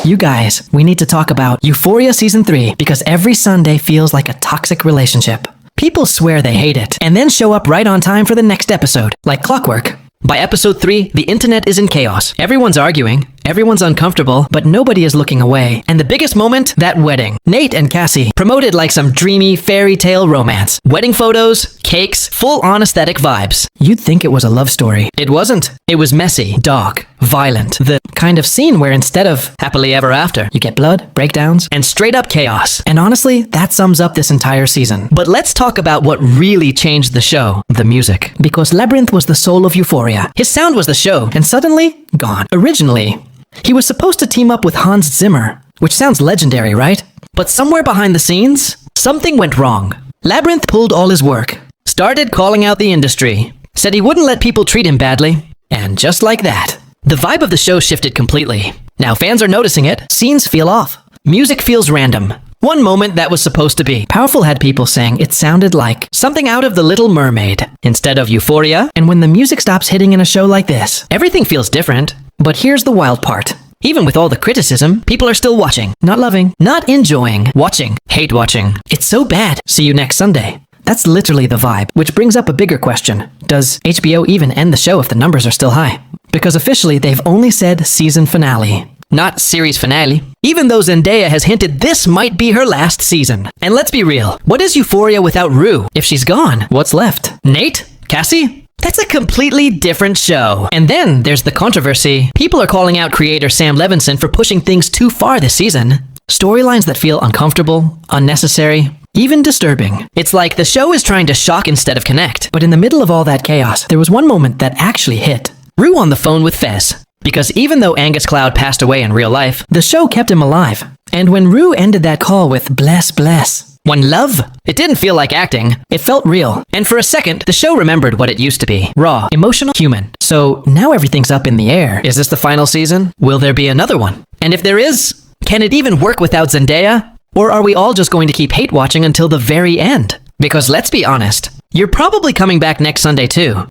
You guys, we need to talk about Euphoria Season 3 because every Sunday feels like a toxic relationship. People swear they hate it and then show up right on time for the next episode, like clockwork. By episode 3, the internet is in chaos. Everyone's arguing, everyone's uncomfortable, but nobody is looking away. And the biggest moment? That wedding. Nate and Cassie, promoted like some dreamy fairy tale romance. Wedding photos, cakes, full-on aesthetic vibes. You'd think it was a love story. It wasn't. It was messy, dark, violent. The kind of scene where instead of happily ever after, you get blood, breakdowns, and straight-up chaos. And honestly, that sums up this entire season. But let's talk about what really changed the show, the music. Because Labyrinth was the soul of Euphoria. His sound was the show, and suddenly, gone. Originally, he was supposed to team up with Hans Zimmer, which sounds legendary, right? But somewhere behind the scenes, something went wrong. Labyrinth pulled all his work, started calling out the industry, said he wouldn't let people treat him badly, and just like that, the vibe of the show shifted completely. Now fans are noticing it, scenes feel off, music feels random. One moment that was supposed to be. Powerful had people saying it sounded like something out of The Little Mermaid instead of Euphoria, and when the music stops hitting in a show like this, everything feels different. But here's the wild part. Even with all the criticism, people are still watching, not loving, not enjoying, watching, hate watching. It's so bad. See you next Sunday. That's literally the vibe, which brings up a bigger question. Does HBO even end the show if the numbers are still high? Because officially, they've only said season finale. Not series finale. Even though Zendaya has hinted this might be her last season. And let's be real, what is Euphoria without Rue? If she's gone, what's left? Nate? Cassie? That's a completely different show. And then there's the controversy. People are calling out creator Sam Levinson for pushing things too far this season. Storylines that feel uncomfortable, unnecessary, even disturbing. It's like the show is trying to shock instead of connect. But in the middle of all that chaos, there was one moment that actually hit. Rue on the phone with Fez. Because even though Angus Cloud passed away in real life, the show kept him alive. And when Rue ended that call with bless, bless, one love, it didn't feel like acting, it felt real. And for a second, the show remembered what it used to be. Raw, emotional, human. So now everything's up in the air. Is this the final season? Will there be another one? And if there is, can it even work without Zendaya? Or are we all just going to keep hate watching until the very end? Because let's be honest, you're probably coming back next Sunday too.